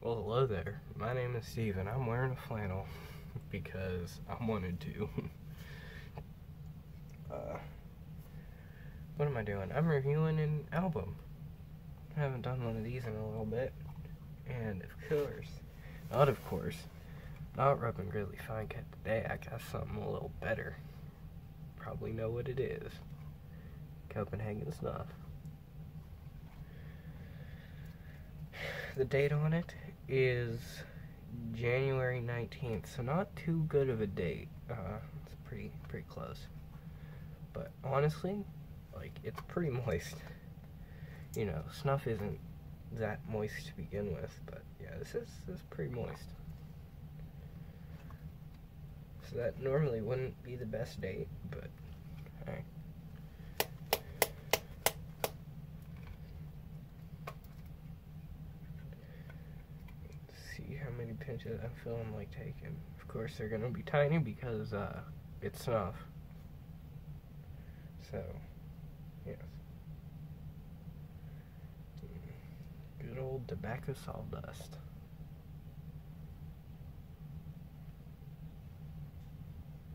Well, hello there. My name is Steve, and I'm wearing a flannel because I wanted to. What am I doing? I'm reviewing an album. I haven't done one of these in a little bit. And of course, not rubbing really fine cut today. I got something a little better. Probably know what it is. Copenhagen Snuff. The date on it is January 19th, so not too good of a date. It's pretty close. But honestly, it's pretty moist. You know, snuff isn't that moist to begin with, but yeah, this is pretty moist. So that normally wouldn't be the best date, but hey. See how many pinches I'm feeling like taking. Of course, they're gonna be tiny because it's snuff. So, yes. Good old tobacco sawdust.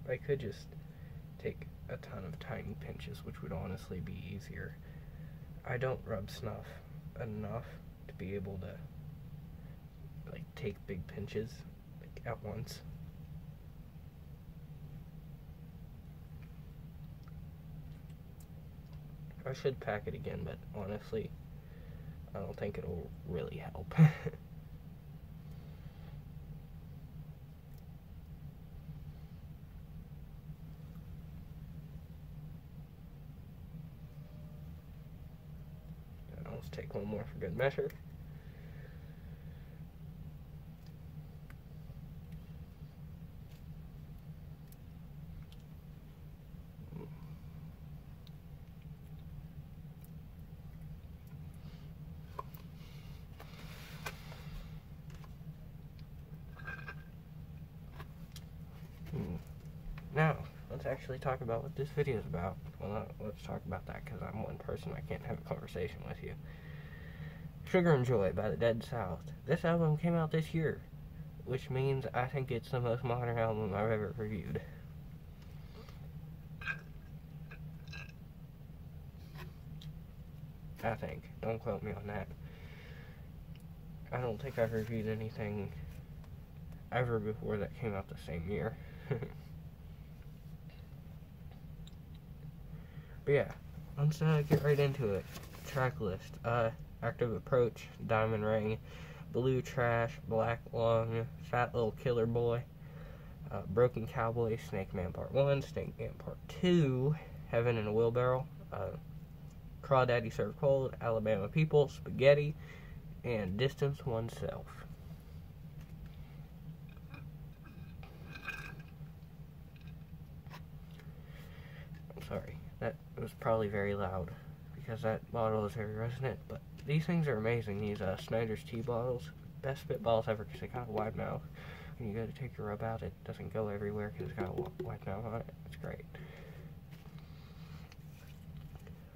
I could just take a ton of tiny pinches, which would honestly be easier. I don't rub snuff enough to be able to take big pinches at once. I should pack it again, but honestly, I don't think it'll really help. Let's take one more for good measure. Now, let's actually talk about what this video is about. Well, let's talk about that because I'm one person. I can't have a conversation with you. Sugar and Joy by the Dead South. This album came out this year, which means I think it's the most modern album I've ever reviewed. I think. Don't quote me on that. I don't think I've reviewed anything ever before that came out the same year. But yeah, let's get right into it. Track list. Active Approach, Diamond Ring, Blue Trash, Black Lung, Fat Little Killer Boy, Broken Cowboy, Snake Man Part 1, Snake Man Part 2, Heaven in a Wheelbarrow, Crawdaddy Serve Cold, Alabama People, Spaghetti, and Distance Oneself. I'm sorry, that was probably very loud because that bottle is very resonant, but these things are amazing. These Snyder's Tea bottles, best spit bottles ever because they got a wide mouth. When you go to take your rub out, it doesn't go everywhere because it's got a wide mouth on it. It's great.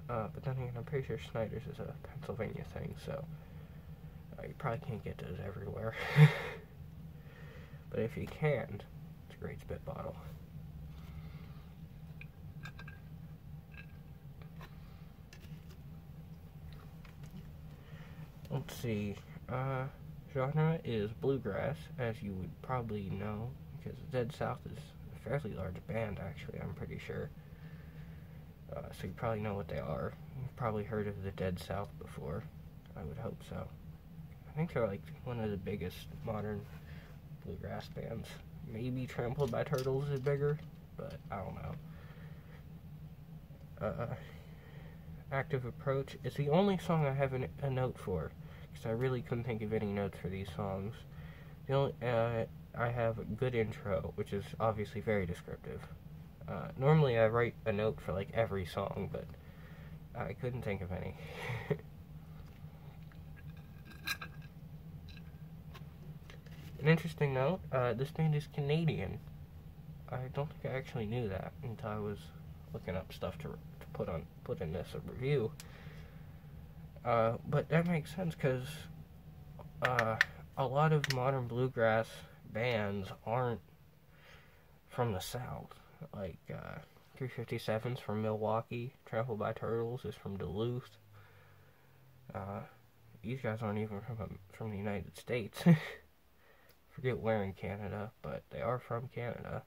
But then again, I'm pretty sure Snyder's is a Pennsylvania thing, so you probably can't get those everywhere. But if you can, it's a great spit bottle. Let's see, genre is bluegrass, as you would probably know, because Dead South is a fairly large band, actually, I'm pretty sure. So you probably know what they are. You've probably heard of the Dead South before. I would hope so. I think they're one of the biggest modern bluegrass bands. Maybe Trampled by Turtles is bigger, but I don't know. Active Approach is the only song I have a note for, because I really couldn't think of any notes for these songs. The only I have a good intro, which is obviously very descriptive. Normally I write a note for every song, but I couldn't think of any. An interesting note, this band is Canadian. I don't think I actually knew that until I was looking up stuff to put in this review. But that makes sense because a lot of modern bluegrass bands aren't from the South. Like, 357's from Milwaukee, Trampled by Turtles is from Duluth. These guys aren't even from the United States. Forget where in Canada, but they are from Canada.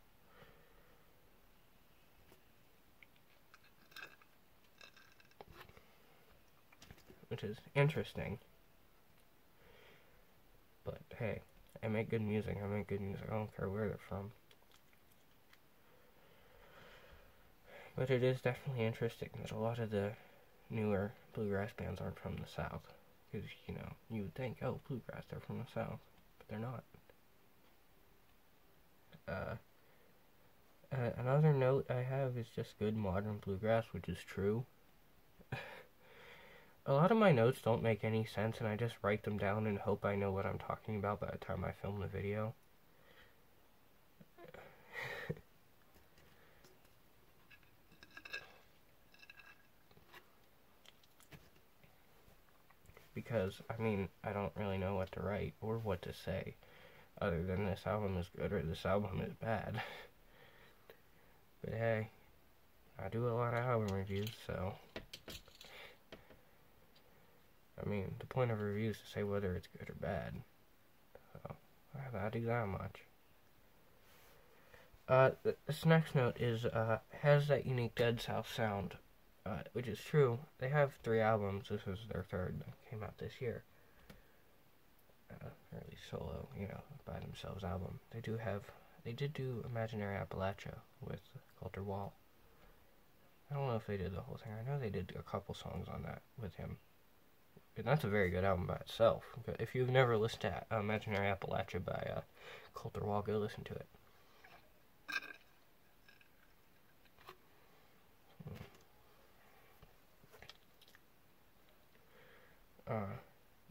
Which is interesting. But hey, I make good music. I don't care where they're from. But it is definitely interesting that a lot of the newer bluegrass bands aren't from the South. Because, you know, you would think, oh, bluegrass, they're from the South. But they're not. Another note I have is just good modern bluegrass, which is true. A lot of my notes don't make any sense, and I just write them down and hope I know what I'm talking about by the time I film the video. Because, I mean, I don't really know what to write or what to say, other than this album is good or this album is bad. But hey, I do a lot of album reviews, so... I mean, the point of reviews is to say whether it's good or bad. So, I do that much. This next note is, has that unique Dead South sound, which is true. They have 3 albums. This is their 3rd that came out this year. Or at least solo, you know, by themselves album. They did do Imaginary Appalachia with Colter Wall. I don't know if they did the whole thing. I know they did a couple songs on that with him. And that's a very good album by itself. If you've never listened to Imaginary Appalachia by Colter Wall, go listen to it.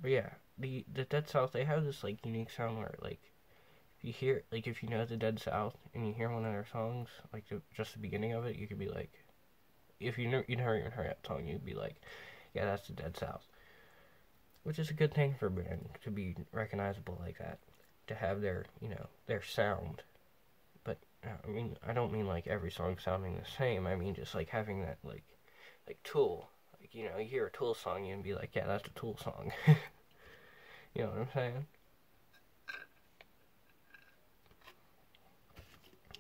But yeah, the Dead South, they have this like unique sound where like if you hear, like if you know the Dead South and you hear one of their songs, like just the beginning of it, you could be like, if you never even heard that song, you'd be like, yeah, that's the Dead South. Which is a good thing for a band, to be recognizable like that, to have their, you know, their sound. But, I mean, I don't mean like every song sounding the same, I mean just like having that, like Tool. Like, you know, you hear a Tool song, you can be like, yeah, that's a Tool song. You know what I'm saying?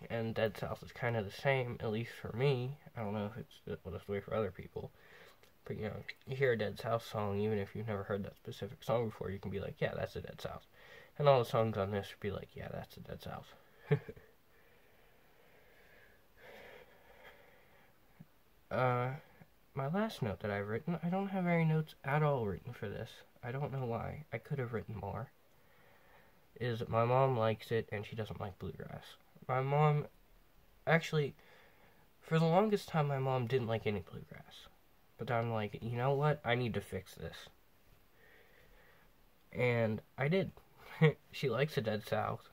And Dead South is kind of the same, at least for me. I don't know if it's the way for other people. But, you know, you hear a Dead South song, even if you've never heard that specific song before, you can be like, yeah, that's the Dead South. And all the songs on this would be like, yeah, that's the Dead South. My last note that I've written, I don't have any notes at all written for this. I don't know why. I could have written more. Is my mom likes it, and she doesn't like bluegrass. My mom, actually, for the longest time, my mom didn't like any bluegrass. But I'm like, you know what? I need to fix this. And I did. She likes the Dead South.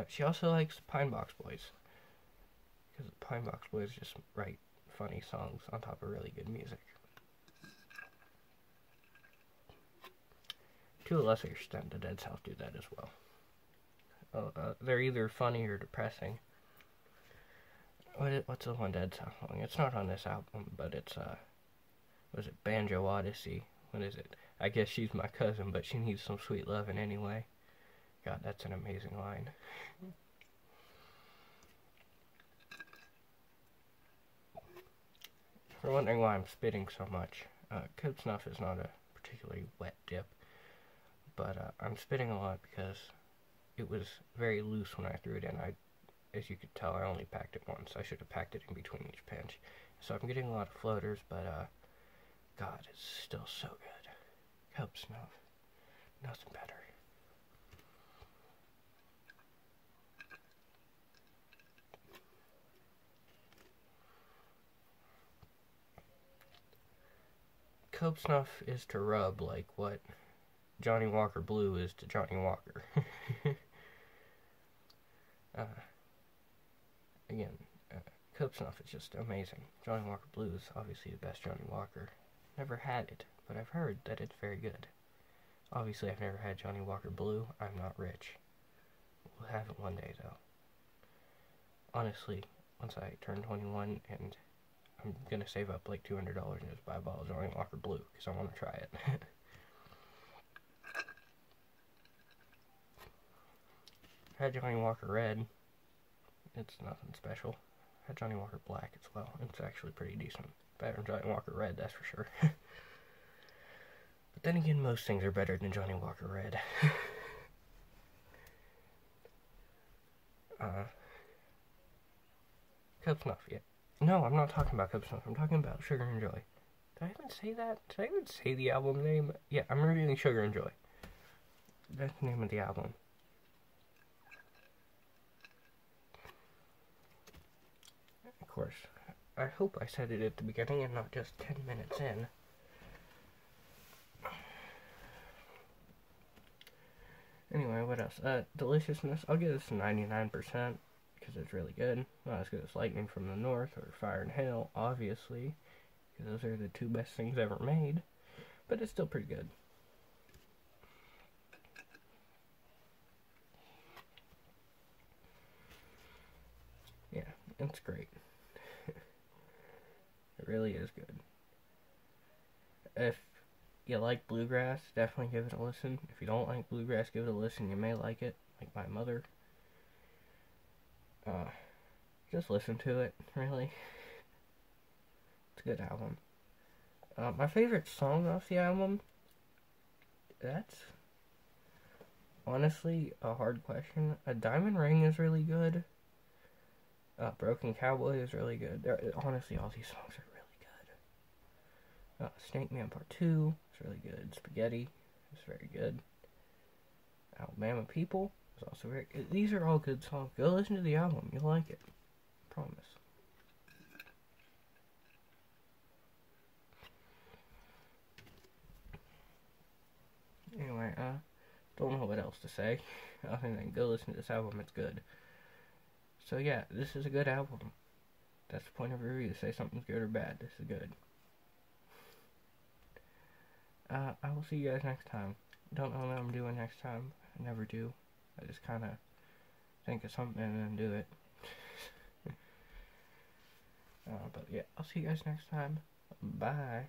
She also likes Pine Box Boys. Because the Pine Box Boys just write funny songs on top of really good music. To a lesser extent, the Dead South do that as well. They're either funny or depressing. What's the one Dead South song? It's not on this album, but it's, was it Banjo Odyssey? What is it? I guess she's my cousin, but she needs some sweet loving anyway. God, that's an amazing line. For wondering why I'm spitting so much, Code Snuff is not a particularly wet dip, but I'm spitting a lot because it was very loose when I threw it in. As you could tell, I only packed it once. I should have packed it in between each pinch. So I'm getting a lot of floaters, but God, it's still so good. Code Snuff, nothing better. Cope Snuff is to rub like what Johnny Walker Blue is to Johnny Walker. Again, Cope Snuff is just amazing. Johnny Walker Blue is obviously the best Johnny Walker. Never had it, but I've heard that it's very good. Obviously, I've never had Johnnie Walker Blue. I'm not rich. We'll have it one day, though. Honestly, once I turn 21, and I'm gonna save up like $200 and just buy a bottle of Johnnie Walker Blue, because I want to try it. I had Johnnie Walker Red. It's nothing special. I had Johnnie Walker Black as well. It's actually pretty decent. Better than Johnnie Walker Red, that's for sure. But then again, most things are better than Johnnie Walker Red. Cub Snuff, yeah. No, I'm not talking about Cub Snuff. I'm talking about Sugar and Joy. Did I even say that? Did I even say the album name? Yeah, I'm reviewing Sugar and Joy. That's the name of the album. Of course. I hope I said it at the beginning and not just 10 minutes in. Anyway, what else? Deliciousness. I'll give this a 99% because it's really good. Not as good as Lightning from the North or Fire and Hail, obviously, because those are the two best things ever made. But it's still pretty good. Yeah, it's great. It really is good. If you like bluegrass, definitely give it a listen. If you don't like bluegrass, give it a listen. You may like it, like my mother. Just listen to it, really. It's a good album. My favorite song off the album, that's honestly a hard question. A Diamond Ring is really good. Broken Cowboy is really good. Honestly, all these songs are really good. Snake Man Part 2 is really good. Spaghetti is very good. Alabama People is also very good. These are all good songs. Go listen to the album. You'll like it. I promise. Anyway, don't know what else to say. Other than go listen to this album. It's good. So yeah, this is a good album. That's the point of a review, to say something's good or bad. This is good. I will see you guys next time. Don't know what I'm doing next time. I never do. I just kind of think of something and then do it. But yeah, I'll see you guys next time. Bye.